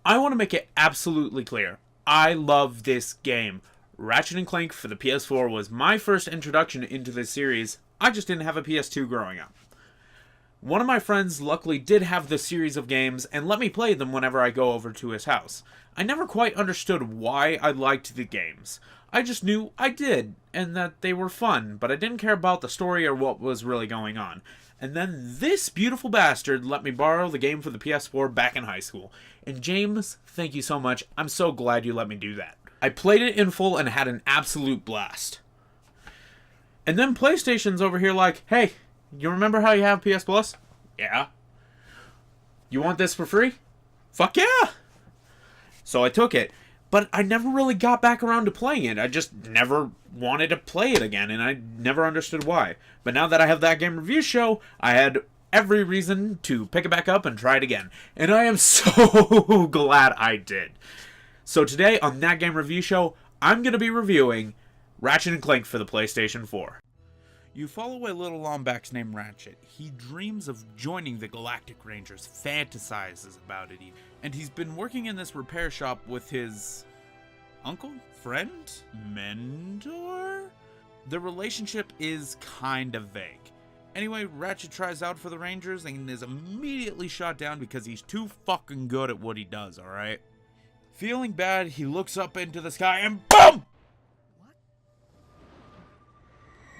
I want to make it absolutely clear. I love this game. Ratchet and Clank for the PS4 was my first introduction into this series. I just didn't have a PS2 growing up. One of my friends luckily did have this series of games and let me play them whenever I go over to his house. I never quite understood why I liked the games. I just knew I did, and that they were fun, but I didn't care about the story or what was really going on. And then this beautiful bastard let me borrow the game for the PS4 back in high school. And James, thank you so much. I'm so glad you let me do that. I played it in full and had an absolute blast. And then PlayStation's over here like, hey, you remember how you have PS Plus? Yeah. You want this for free? Fuck yeah! So I took it. But I never really got back around to playing it. I just never wanted to play it again, and I never understood why. But now that I have that game review show, I had every reason to pick it back up and try it again. And I am so glad I did. So today, on that game review show, I'm going to be reviewing Ratchet and Clank for the PlayStation 4. You follow a little Lombax named Ratchet. He dreams of joining the Galactic Rangers, fantasizes about it even. And he's been working in this repair shop with his uncle? Friend? Mentor? The relationship is kind of vague. Anyway, Ratchet tries out for the Rangers and is immediately shot down because he's too fucking good at what he does, alright? Feeling bad, he looks up into the sky and BOOM!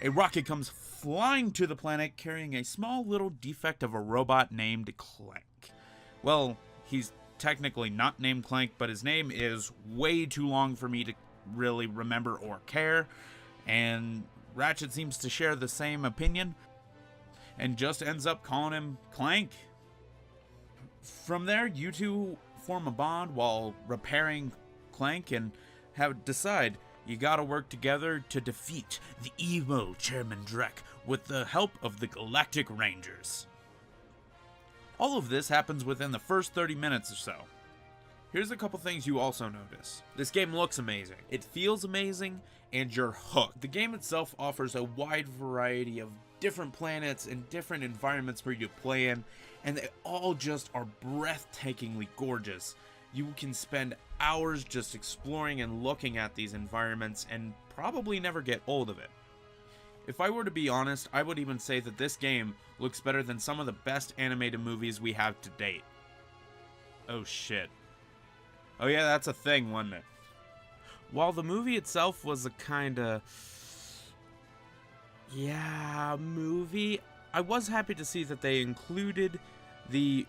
A rocket comes flying to the planet carrying a small little defect of a robot named Clank. Well, he's technically not named Clank, but his name is way too long for me to really remember or care, and Ratchet seems to share the same opinion and just ends up calling him Clank. From there, you two form a bond while repairing Clank and decide you gotta work together to defeat the evil Chairman Drek with the help of the Galactic Rangers. All of this happens within the first 30 minutes or so. Here's a couple things you also notice. This game looks amazing, it feels amazing, and you're hooked. The game itself offers a wide variety of different planets and different environments for you to play in, and they all just are breathtakingly gorgeous. You can spend hours just exploring and looking at these environments and probably never get old of it. If I were to be honest, I would even say that this game looks better than some of the best animated movies we have to date. Oh shit. Oh yeah, that's a thing, wasn't it? While the movie itself was a kinda... movie, I was happy to see that they included the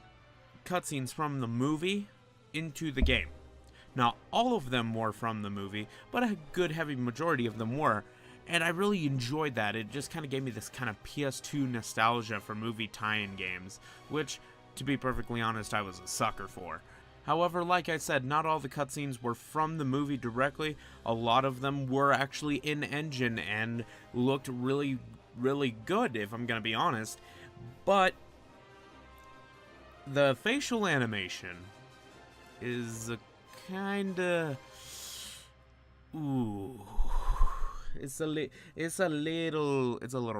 cutscenes from the movie into the game. Not all of them were from the movie, but a good heavy majority of them were, and I really enjoyed that. It just kind of gave me this kind of PS2 nostalgia for movie tie-in games, which, to be perfectly honest, I was a sucker for. However, like I said, not all the cutscenes were from the movie directly. A lot of them were actually in-engine and looked really, really good, if I'm gonna be honest. But the facial animation is a kinda... ooh. It's a little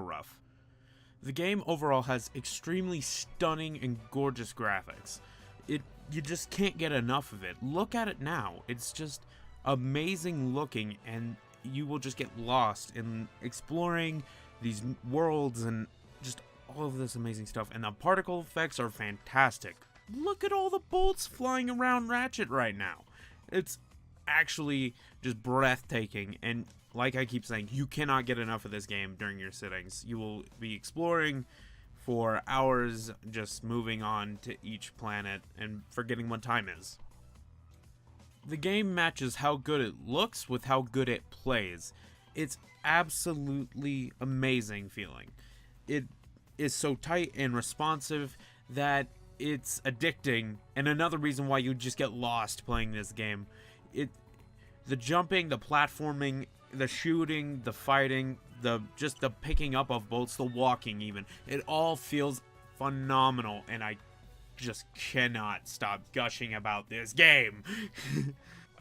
rough. The game overall has extremely stunning and gorgeous graphics. You just can't get enough of it. Look at it now. It's just amazing looking, and you will just get lost in exploring these worlds and just all of this amazing stuff. And the particle effects are fantastic. Look at all the bolts flying around Ratchet right now. It's actually just breathtaking, and like I keep saying, you cannot get enough of this game during your sittings. You will be exploring for hours, just moving on to each planet and forgetting what time is. The game matches how good it looks with how good it plays. It's absolutely amazing feeling. It is so tight and responsive that it's addicting, and another reason why you just get lost playing this game. The jumping, the platforming, the shooting, the fighting, the picking up of bolts, the walking even, it all feels phenomenal, and I just cannot stop gushing about this game.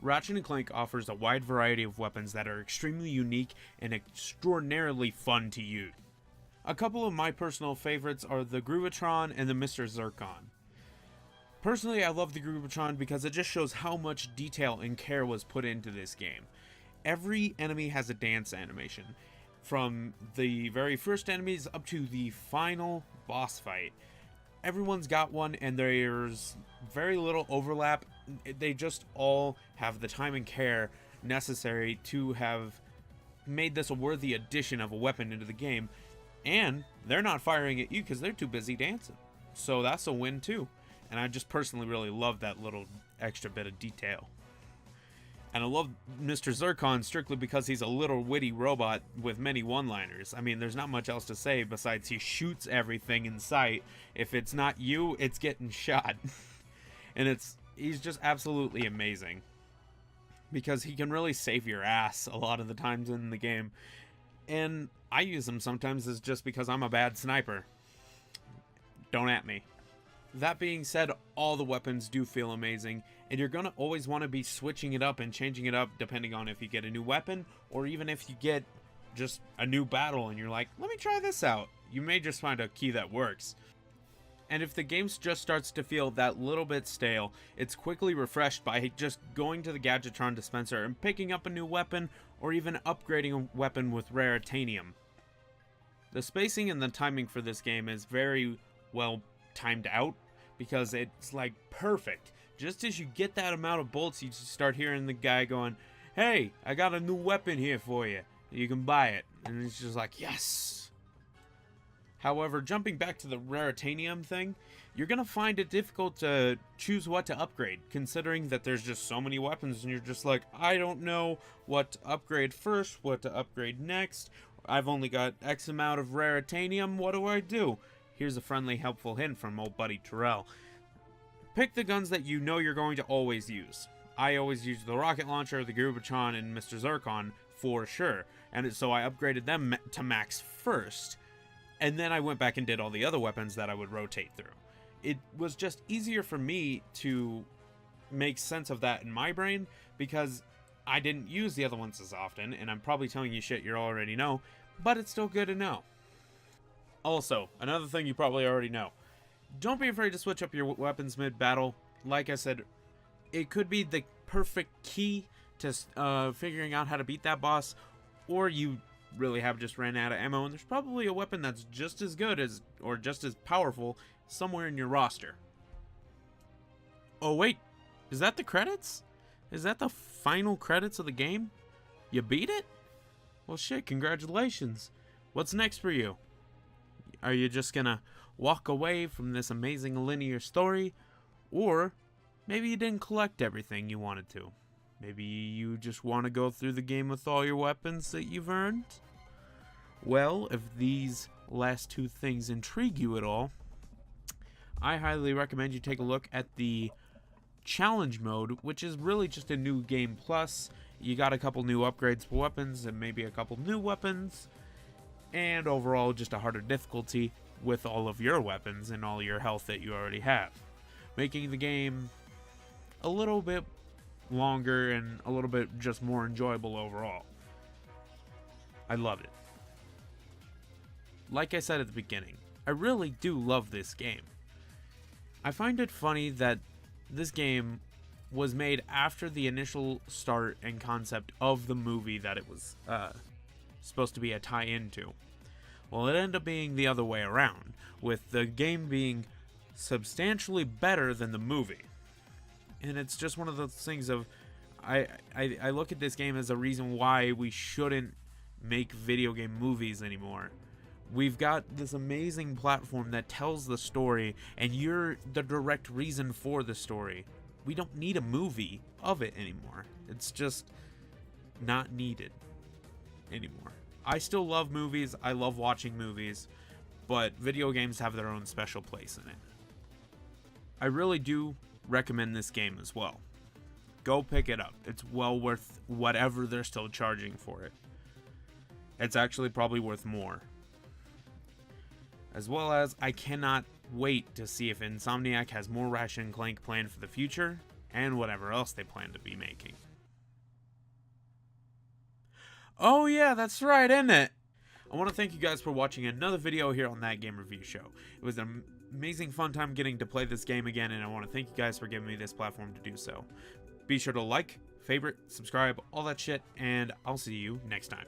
Ratchet and Clank offers a wide variety of weapons that are extremely unique and extraordinarily fun to use. A couple of my personal favorites are the Gruvatron and the Mr. Zircon. Personally, I love the Grubitron because it just shows how much detail and care was put into this game. Every enemy has a dance animation, from the very first enemies up to the final boss fight. Everyone's got one, and there's very little overlap. They just all have the time and care necessary to have made this a worthy addition of a weapon into the game, and they're not firing at you because they're too busy dancing. So that's a win too. And I just personally really love that little extra bit of detail. And I love Mr. Zircon strictly because he's a little witty robot with many one-liners. I mean, there's not much else to say besides he shoots everything in sight. If it's not you, it's getting shot. And he's just absolutely amazing, because he can really save your ass a lot of the times in the game. And I use him sometimes as just because I'm a bad sniper. Don't at me. That being said, all the weapons do feel amazing, and you're going to always want to be switching it up and changing it up depending on if you get a new weapon, or even if you get just a new battle and you're like, let me try this out. You may just find a key that works. And if the game just starts to feel that little bit stale, it's quickly refreshed by just going to the Gadgetron dispenser and picking up a new weapon, or even upgrading a weapon with Raritanium. The spacing and the timing for this game is very well timed out, because it's like perfect. Just as you get that amount of bolts, you start hearing the guy going, hey, I got a new weapon here for you. You can buy it. And it's just like, yes. However, jumping back to the Raritanium thing, you're going to find it difficult to choose what to upgrade, considering that there's just so many weapons, and you're just like, I don't know what to upgrade first, what to upgrade next. I've only got X amount of Raritanium, what do I do? Here's a friendly, helpful hint from old buddy Terrell. Pick the guns that you know you're going to always use. I always use the rocket launcher, the Grubitron, and Mr. Zircon for sure, and so I upgraded them to max first, and then I went back and did all the other weapons that I would rotate through. It was just easier for me to make sense of that in my brain, because I didn't use the other ones as often, and I'm probably telling you shit you already know, but it's still good to know. Also, another thing you probably already know. Don't be afraid to switch up your weapons mid-battle. Like I said, it could be the perfect key to figuring out how to beat that boss, or you really have just ran out of ammo, and there's probably a weapon that's just as good as, or just as powerful, somewhere in your roster. Oh wait, is that the credits? Is that the final credits of the game? You beat it? Well shit, congratulations. What's next for you? Are you just gonna walk away from this amazing linear story? Or maybe you didn't collect everything you wanted to. Maybe you just want to go through the game with all your weapons that you've earned? Well, if these last two things intrigue you at all, I highly recommend you take a look at the challenge mode, which is really just a new game plus. You got a couple new upgrades for weapons and maybe a couple new weapons, and overall just a harder difficulty with all of your weapons and all your health that you already have, making the game a little bit longer and a little bit just more enjoyable overall. I love it. Like I said at the beginning, I really do love this game. I find it funny that this game was made after the initial start and concept of the movie that it was supposed to be a tie-in to. Well, it ended up being the other way around, with the game being substantially better than the movie. And it's just one of those things of, I look at this game as a reason why we shouldn't make video game movies anymore. We've got this amazing platform that tells the story, and you're the direct reason for the story. We don't need a movie of it anymore. It's just not needed anymore. I still love movies, I love watching movies, but video games have their own special place in it. I really do recommend this game as well. Go pick it up. It's well worth whatever they're still charging for it. It's actually probably worth more. As well as, I cannot wait to see if Insomniac has more Ratchet and Clank planned for the future, and whatever else they plan to be making. Oh yeah, that's right, isn't it? I want to thank you guys for watching another video here on That Game Review Show. It was an amazing fun time getting to play this game again, and I want to thank you guys for giving me this platform to do so. Be sure to like, favorite, subscribe, all that shit, and I'll see you next time.